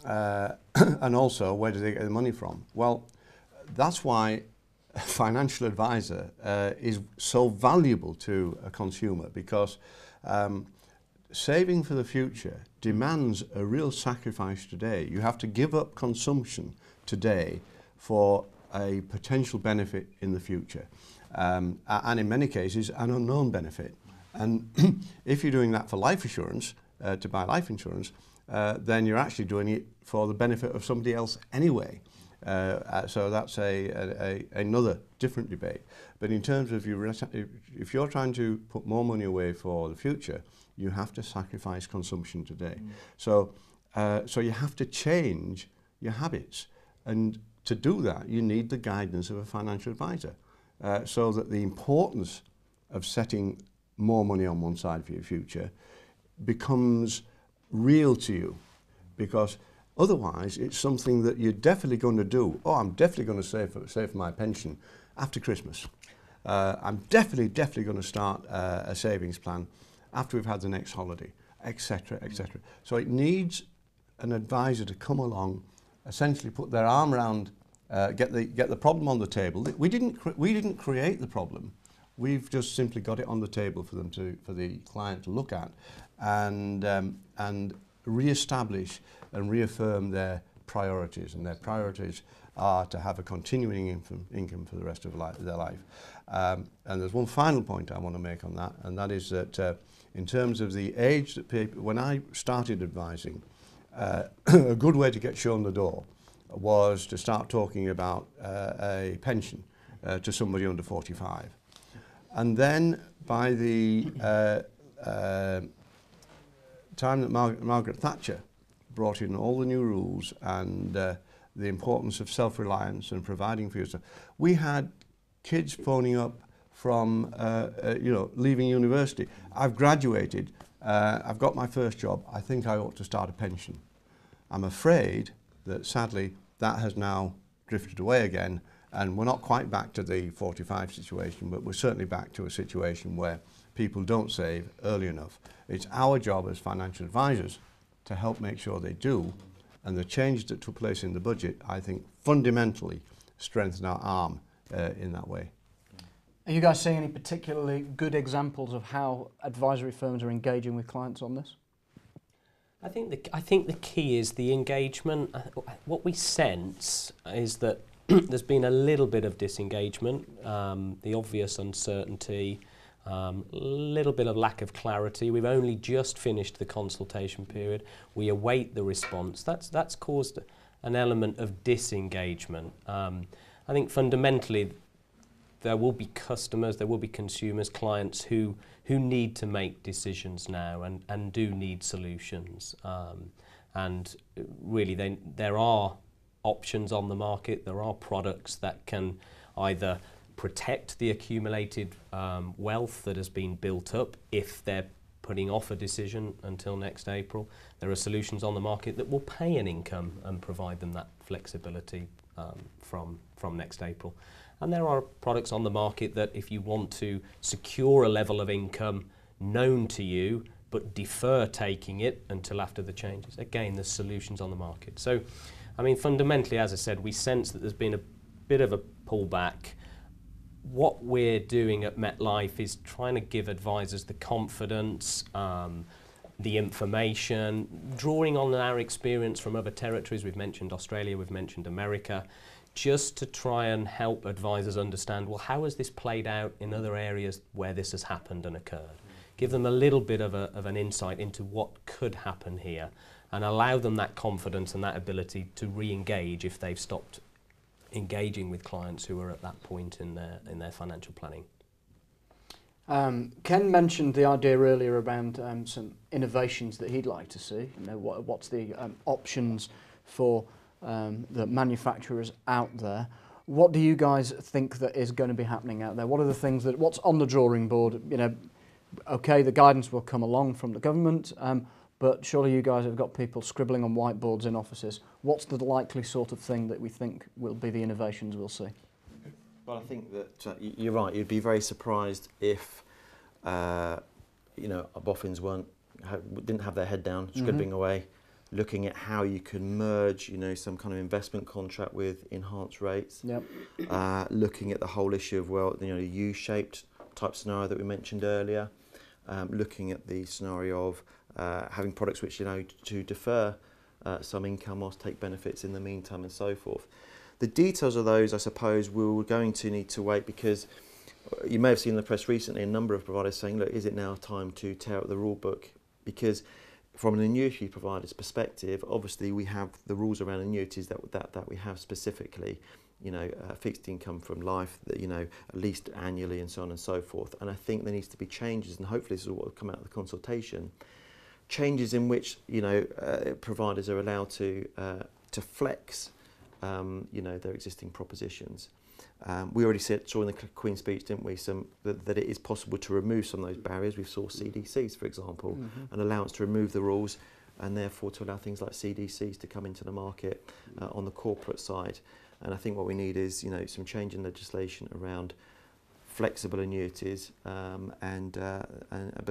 and also, where do they get the money from? Well, that's why a financial advisor is so valuable to a consumer, because saving for the future demands a real sacrifice today. You have to give up consumption today for a potential benefit in the future, and in many cases an unknown benefit. And if you're doing that for life insurance, to buy life insurance, then you're actually doing it for the benefit of somebody else anyway. So that's another different debate. But in terms of if you're trying to put more money away for the future, you have to sacrifice consumption today. So you have to change your habits. And to do that, you need the guidance of a financial advisor, so that the importance of setting more money on one side for your future becomes real to you, because otherwise it's something that you're definitely going to do. Oh, I'm definitely going to save for my pension after Christmas. I'm definitely going to start a savings plan after we've had the next holiday, etc., etc. So it needs an advisor to come along, essentially put their arm around, get the problem on the table. We didn't create the problem. We've just simply got it on the table for the client to look at, and re-establish and reaffirm their priorities. And their priorities are to have a continuing income for the rest of their life. And there's one final point I want to make on that, and that is that in terms of the age that people, when I started advising, a good way to get shown the door was to start talking about a pension to somebody under 45. And then by the time that Margaret Thatcher brought in all the new rules and the importance of self-reliance and providing for yourself, we had kids phoning up from leaving university. I've graduated, I've got my first job, I think I ought to start a pension. I'm afraid that sadly that has now drifted away again, and we're not quite back to the 45 situation, but we're certainly back to a situation where people don't save early enough. It's our job as financial advisors to help make sure they do, and the change that took place in the budget, I think, fundamentally strengthened our arm in that way. Are you guys seeing any particularly good examples of how advisory firms are engaging with clients on this? I think the key is the engagement. What we sense is that there's been a little bit of disengagement, the obvious uncertainty, little bit of lack of clarity. We've only just finished the consultation period. We await the response. That's caused an element of disengagement. I think fundamentally there will be customers, there will be consumers, clients who need to make decisions now and do need solutions. And really there are options on the market, there are products that can either protect the accumulated wealth that has been built up if they're putting off a decision until next April. There are solutions on the market that will pay an income and provide them that flexibility from next April. And there are products on the market that if you want to secure a level of income known to you but defer taking it until after the changes, again, there's solutions on the market. So, I mean, fundamentally, as I said, we sense that there's been a bit of a pullback. What we're doing at MetLife is trying to give advisors the confidence, the information, drawing on our experience from other territories. We've mentioned Australia, we've mentioned America, just to try and help advisors understand, well, how has this played out in other areas where this has happened and occurred? Give them a little bit of an insight into what could happen here and allow them that confidence and that ability to re-engage if they've stopped engaging with clients who are at that point in their financial planning. Ken mentioned the idea earlier around some innovations that he'd like to see. You know, what's the options for the manufacturers out there? What do you guys think that is going to be happening out there? What are the things what's on the drawing board? You know, okay, the guidance will come along from the government, but surely you guys have got people scribbling on whiteboards in offices. What's the likely sort of thing that we think will be the innovations we'll see? Well, I think that you're right. You'd be very surprised if, you know, our boffins didn't have their head down, scribbling away, looking at how you can merge, you know, some kind of investment contract with enhanced rates. Yep. Looking at the whole issue of, well, you know, the U-shaped type scenario that we mentioned earlier. Looking at the scenario of having products which, you know, to defer some income whilst take benefits in the meantime and so forth. The details of those, I suppose, we're going to need to wait, because you may have seen in the press recently a number of providers saying, look, is it now time to tear up the rule book? Because from an annuity provider's perspective, obviously we have the rules around annuities that we have specifically, you know, fixed income from life, that, you know, at least annually and so on and so forth. And I think there needs to be changes, and hopefully this is what will come out of the consultation, changes in which, you know, providers are allowed to flex, you know, their existing propositions. We already saw in the Queen's speech, didn't we, that it is possible to remove some of those barriers. We saw CDCs, for example, an allowance to remove the rules and therefore to allow things like CDCs to come into the market on the corporate side. And I think what we need is, you know, some change in legislation around flexible annuities, but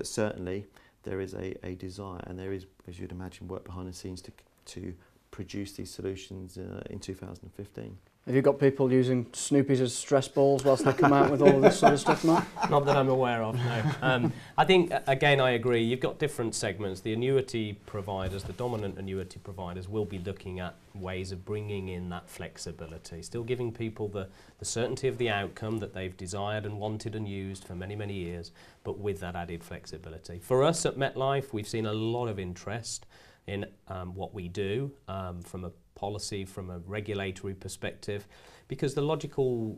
certainly there is a desire, and there is, as you'd imagine, work behind the scenes to produce these solutions in 2015. Have you got people using Snoopies as stress balls whilst they come out with all of this sort of stuff, Mark? Not that I'm aware of, no. I think, again, I agree. You've got different segments. The annuity providers, the dominant annuity providers, will be looking at ways of bringing in that flexibility, still giving people the certainty of the outcome that they've desired and wanted and used for many, many years, but with that added flexibility. For us at MetLife, we've seen a lot of interest in what we do from a policy, from a regulatory perspective, because the logical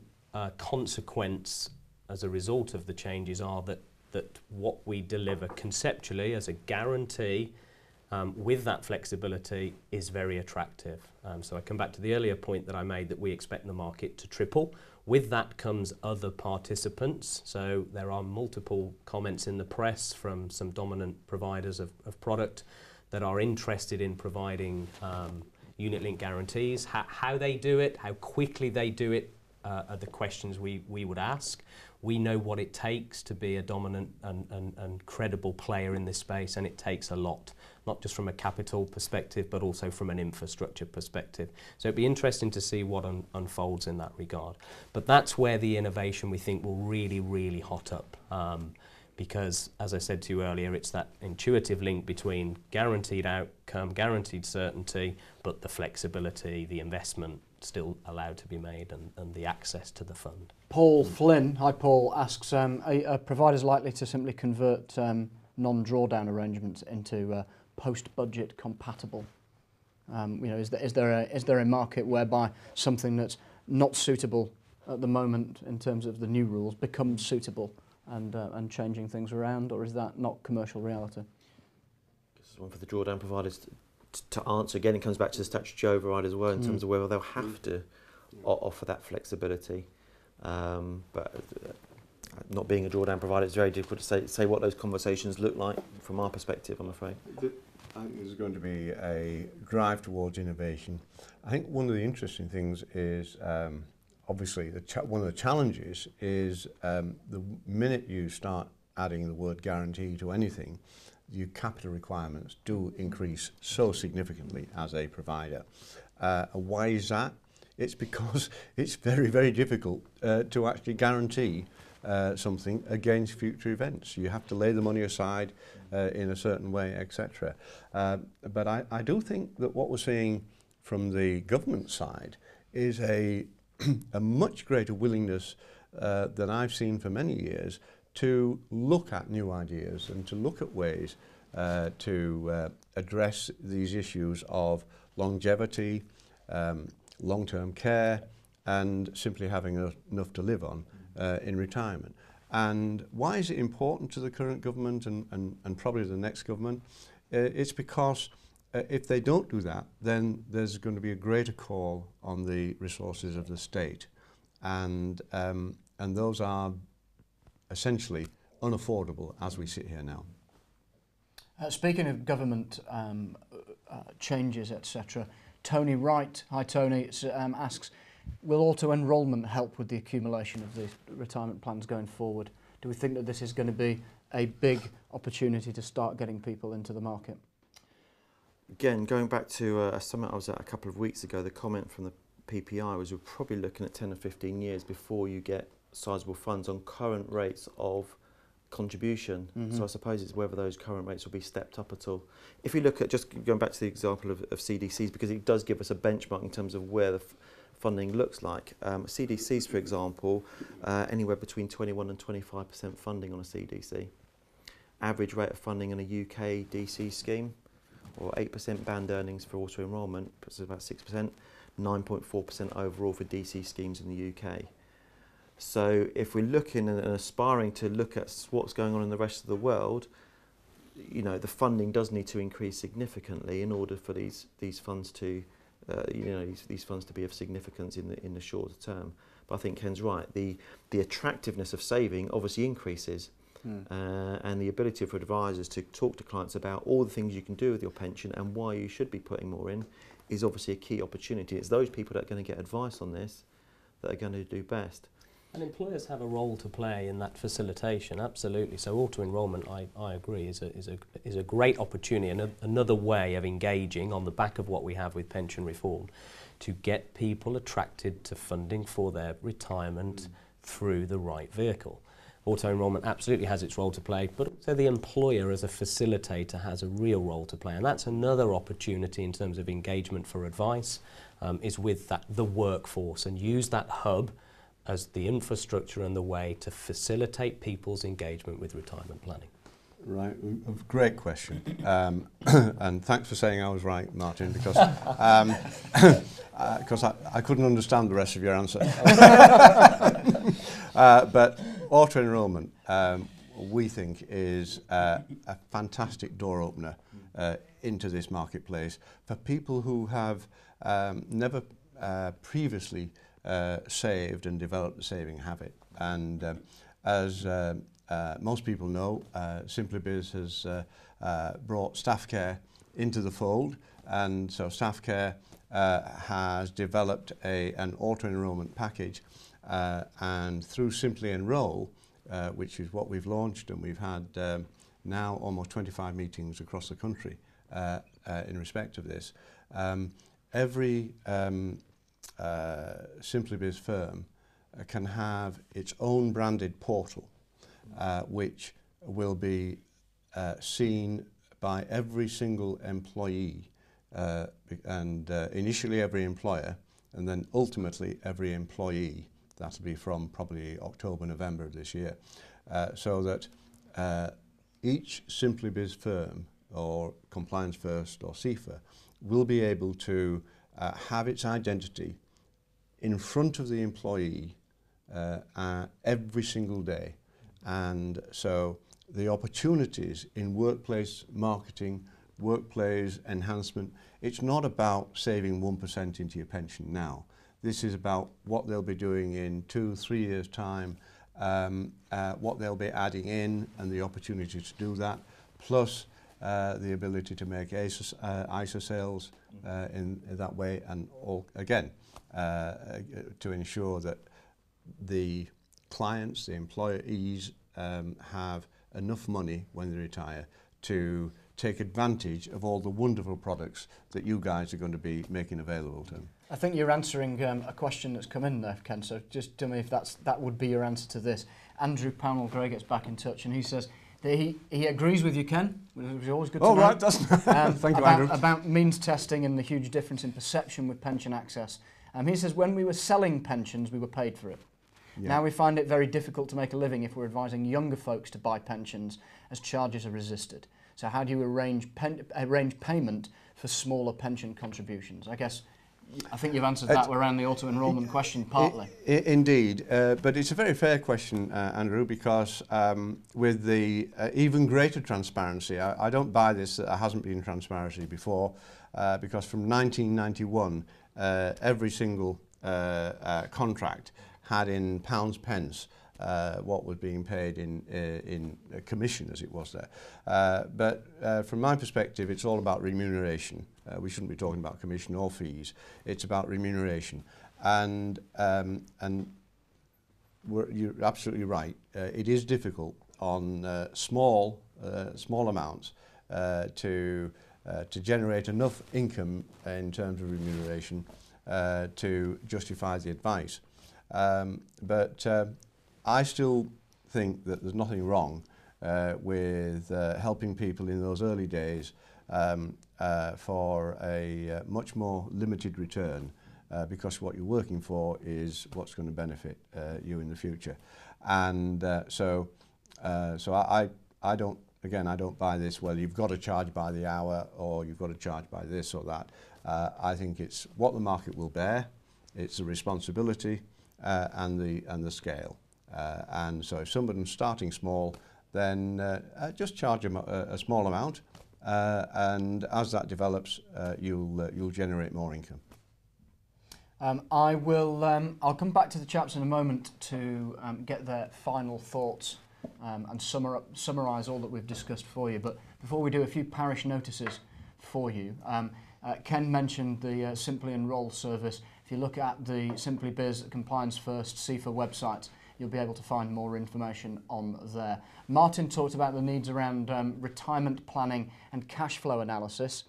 consequence as a result of the changes are that what we deliver conceptually as a guarantee with that flexibility is very attractive. So I come back to the earlier point that I made, that we expect the market to triple. With that comes other participants. So there are multiple comments in the press from some dominant providers of product that are interested in providing unit-linked guarantees. How they do it, how quickly they do it, are the questions we would ask. We know what it takes to be a dominant and credible player in this space, and it takes a lot, not just from a capital perspective, but also from an infrastructure perspective. So it'd be interesting to see what unfolds in that regard. But that's where the innovation, we think, will really, really hot up. because, as I said to you earlier, it's that intuitive link between guaranteed outcome, guaranteed certainty, but the flexibility, the investment still allowed to be made, and the access to the fund. Paul Flynn, hi Paul, asks, are providers likely to simply convert non-drawdown arrangements into post-budget compatible? Is there a market whereby something that's not suitable at the moment in terms of the new rules becomes suitable and changing things around, or is that not commercial reality? This is one for the drawdown providers to answer. Again, it comes back to the statutory override as well in terms of whether they'll have to offer that flexibility. But not being a drawdown provider, it's very difficult to say what those conversations look like from our perspective, I'm afraid. I think there's going to be a drive towards innovation. I think one of the interesting things is obviously one of the challenges is the minute you start adding the word guarantee to anything, your capital requirements do increase so significantly as a provider. Why is that? It's because it's very, very difficult to actually guarantee something against future events. You have to lay the money aside in a certain way, etc. But I do think that what we're seeing from the government side is a much greater willingness than I've seen for many years to look at new ideas and to look at ways to address these issues of longevity, long-term care, and simply having enough to live on in retirement. And why is it important to the current government and probably the next government? It's because if they don't do that, then there's going to be a greater call on the resources of the state, and those are essentially unaffordable as we sit here now. Speaking of government changes, etc., Tony Wright, hi Tony, asks, will auto-enrolment help with the accumulation of the retirement plans going forward? Do we think that this is going to be a big opportunity to start getting people into the market? Again, going back to a summit I was at a couple of weeks ago, the comment from the PPI was we're probably looking at 10 or 15 years before you get sizable funds on current rates of contribution. So I suppose it's whether those current rates will be stepped up at all. If you look at, just going back to the example of CDCs, because it does give us a benchmark in terms of where the funding looks like. CDCs, for example, anywhere between 21 and 25% funding on a CDC. Average rate of funding in a UK DC scheme, or 8% band earnings for auto-enrolment, puts us about 6%, 9.4% overall for DC schemes in the UK. So if we're looking and aspiring to look at what's going on in the rest of the world, you know, the funding does need to increase significantly in order for these funds to, these funds to be of significance in the shorter term. But I think Ken's right. The attractiveness of saving obviously increases. And the ability for advisors to talk to clients about all the things you can do with your pension and why you should be putting more in is obviously a key opportunity. It's those people that are going to get advice on this that are going to do best. And employers have a role to play in that facilitation, absolutely. So auto-enrolment, I agree, is a great opportunity and another way of engaging on the back of what we have with pension reform to get people attracted to funding for their retirement through the right vehicle. Auto-enrolment absolutely has its role to play, but also the employer as a facilitator has a real role to play. And that's another opportunity in terms of engagement for advice, is with the workforce, and use that hub as the infrastructure and the way to facilitate people's engagement with retirement planning. Right, great question. And thanks for saying I was right, Martin, because I couldn't understand the rest of your answer. But auto-enrolment, we think, is a fantastic door opener into this marketplace for people who have never previously saved and developed the saving habit. And as most people know, SimplyBiz has brought staff care into the fold, and so staff care has developed an auto-enrolment package, and through Simply Enroll, which is what we've launched, and we've had now almost 25 meetings across the country in respect of this. Every SimplyBiz firm can have its own branded portal, which will be seen by every single employee and initially every employer and then ultimately every employee. That'll be from probably October, November of this year. So that each SimplyBiz firm or Compliance First or CIFA will be able to have its identity in front of the employee every single day. And so the opportunities in workplace marketing, workplace enhancement, it's not about saving 1% into your pension now. This is about what they'll be doing in 2-3 years' time, what they'll be adding in and the opportunity to do that, plus the ability to make ISA sales in that way, and all, again, to ensure that the clients, the employees have enough money when they retire to take advantage of all the wonderful products that you guys are going to be making available to them. I think you're answering a question that's come in there, Ken, so just tell me if that would be your answer to this. Andrew Powell Gray gets back in touch and he says that he agrees with you, Ken, which is always good to know. Right, that's thank you, Andrew. About means testing and the huge difference in perception with pension access. He says when we were selling pensions, we were paid for it. Yeah. Now we find it very difficult to make a living if we're advising younger folks to buy pensions as charges are resisted. So how do you arrange payment for smaller pension contributions? I think you've answered that around the auto-enrolment question partly. Indeed, but it's a very fair question, Andrew, because with the even greater transparency, I don't buy this that there hasn't been transparency before, because from 1991, every single contract had in pounds pence what was being paid in commission, as it was there. But from my perspective, it's all about remuneration. We shouldn't be talking about commission or fees. It's about remuneration. And you're absolutely right. It is difficult on small amounts to generate enough income in terms of remuneration to justify the advice. But I still think that there's nothing wrong with helping people in those early days for a much more limited return, because what you're working for is what's going to benefit you in the future. And so I don't buy this, well, you've got to charge by the hour or you've got to charge by this or that. I think it's what the market will bear, it's the responsibility and the scale. And so if somebody's starting small, then just charge them a small amount, and as that develops, you'll generate more income. I'll come back to the chaps in a moment to get their final thoughts and summarise all that we've discussed for you. But before we do, a few parish notices for you. Ken mentioned the Simply Enroll service. If you look at the SimplyBiz Compliance First CIFA website, you'll be able to find more information on there. Martin talked about the needs around retirement planning and cash flow analysis.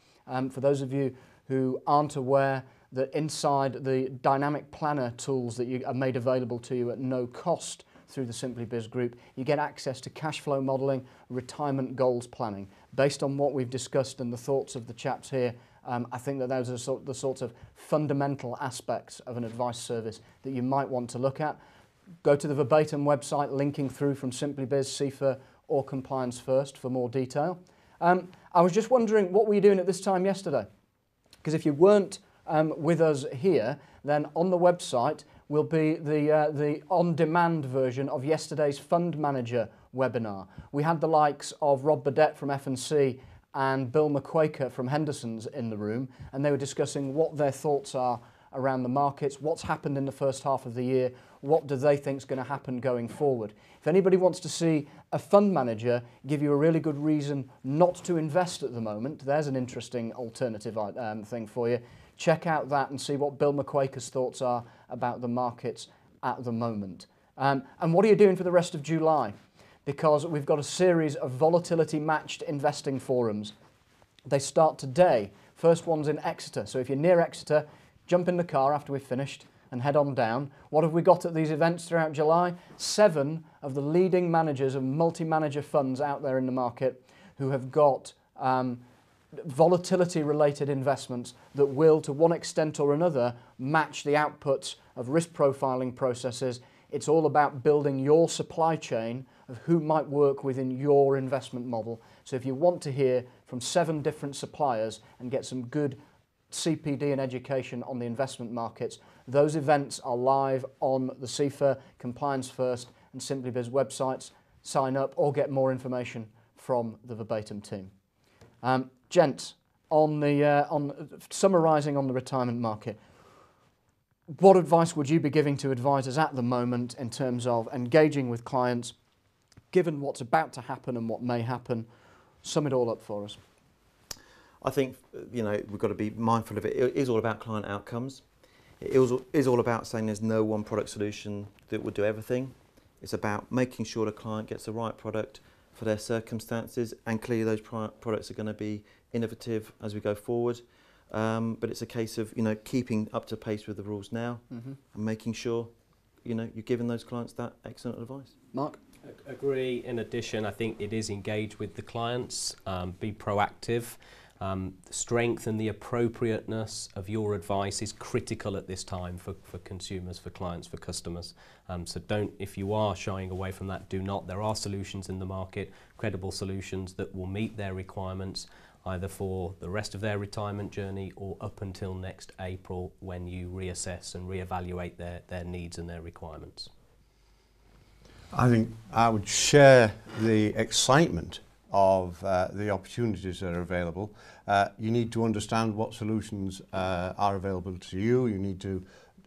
For those of you who aren't aware, that inside the dynamic planner tools that are made available to you at no cost through the SimplyBiz Group, you get access to cash flow modelling, retirement goals planning. Based on what we've discussed and the thoughts of the chaps here, I think that those are the sorts of fundamental aspects of an advice service that you might want to look at. Go to the verbatim website linking through from SimplyBiz, CIFA or Compliance First for more detail. I was just wondering, what were you doing at this time yesterday? Because if you weren't with us here, then on the website will be the on-demand version of yesterday's Fund Manager webinar. We had the likes of Rob Burdett from F&C and Bill McQuaker from Henderson's in the room, and they were discussing what their thoughts are around the markets, what's happened in the first half of the year, what do they think is going to happen going forward. If anybody wants to see a fund manager give you a really good reason not to invest at the moment, there's an interesting alternative thing for you. Check out that and see what Bill McQuaker's thoughts are about the markets at the moment. And what are you doing for the rest of July? Because we've got a series of volatility matched investing forums. They start today. First one's in Exeter. So if you're near Exeter, jump in the car after we've finished and head on down. What have we got at these events throughout July? 7 of the leading managers of multi-manager funds out there in the market who have got volatility-related investments that will, to one extent or another, match the outputs of risk profiling processes. It's all about building your supply chain of who might work within your investment model. So if you want to hear from 7 different suppliers and get some good CPD and education on the investment markets, those events are live on the CIFA, Compliance First and SimplyBiz websites. Sign up or get more information from the Verbatim team. Gents, summarising on the retirement market, what advice would you be giving to advisors at the moment in terms of engaging with clients, given what's about to happen and what may happen? Sum it all up for us. I think, you know, we've got to be mindful of it. It is all about client outcomes. It is all about saying there's no one product solution that will do everything. It's about making sure the client gets the right product for their circumstances, and clearly those products are going to be innovative as we go forward. But it's a case of, you know, keeping up to pace with the rules now and making sure, you know, you're giving those clients that excellent advice. Mark? Agree. In addition, I think it is engage with the clients, be proactive. The strength and the appropriateness of your advice is critical at this time for consumers, for clients, for customers. So don't, if you are shying away from that, do not. There are solutions in the market, credible solutions that will meet their requirements, either for the rest of their retirement journey or up until next April when you reassess and reevaluate their needs and their requirements. I think I would share the excitement of the opportunities that are available. You need to understand what solutions are available to you. You need to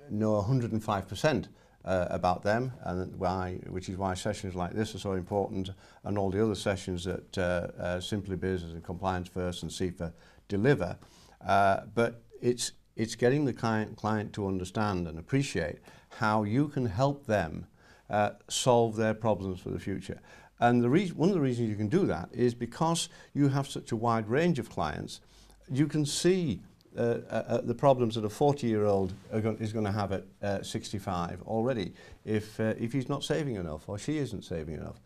know 105% about them, and which is why sessions like this are so important, and all the other sessions that SimplyBiz and Compliance First and CIFA deliver. But it's getting the client to understand and appreciate how you can help them solve their problems for the future. And one of the reasons you can do that is because you have such a wide range of clients. You can see the problems that a 40-year-old is going to have at 65 already if he's not saving enough or she isn't saving enough.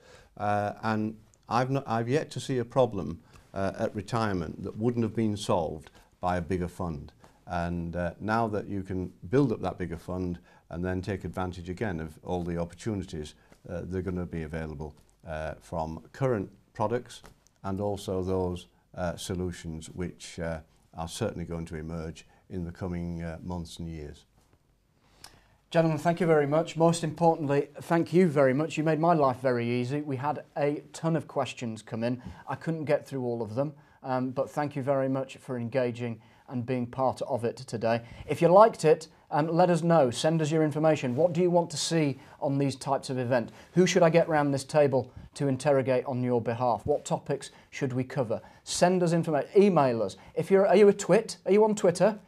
And I've yet to see a problem at retirement that wouldn't have been solved by a bigger fund. And now that you can build up that bigger fund and then take advantage again of all the opportunities that are going to be available from current products and also those solutions which are certainly going to emerge in the coming months and years. Gentlemen, thank you very much. Most importantly, thank you very much. You made my life very easy. We had a ton of questions come in. I couldn't get through all of them, but thank you very much for engaging and being part of it today. If you liked it, let us know. Send us your information. What do you want to see on these types of events? Who should I get round this table to interrogate on your behalf? What topics should we cover? Send us information. Email us. Are you a twit? Are you on Twitter?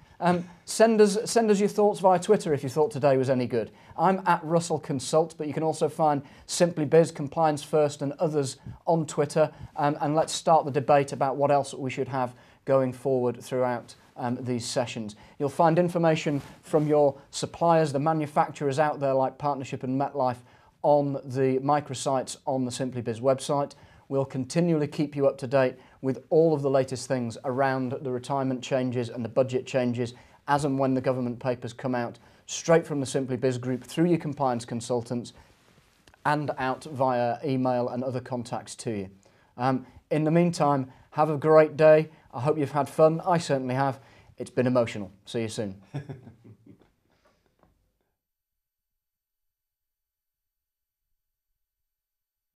Send us your thoughts via Twitter if you thought today was any good. I'm at Russell Consult, but you can also find SimplyBiz, Compliance First and others on Twitter. And let's start the debate about what else we should have going forward throughout these sessions. You'll find information from your suppliers, the manufacturers out there like Partnership and MetLife, on the microsites on the SimplyBiz website. We'll continually keep you up to date with all of the latest things around the retirement changes and the budget changes as and when the government papers come out, straight from the SimplyBiz Group through your compliance consultants and out via email and other contacts to you. In the meantime, have a great day. I hope you've had fun. I certainly have. It's been emotional. See you soon.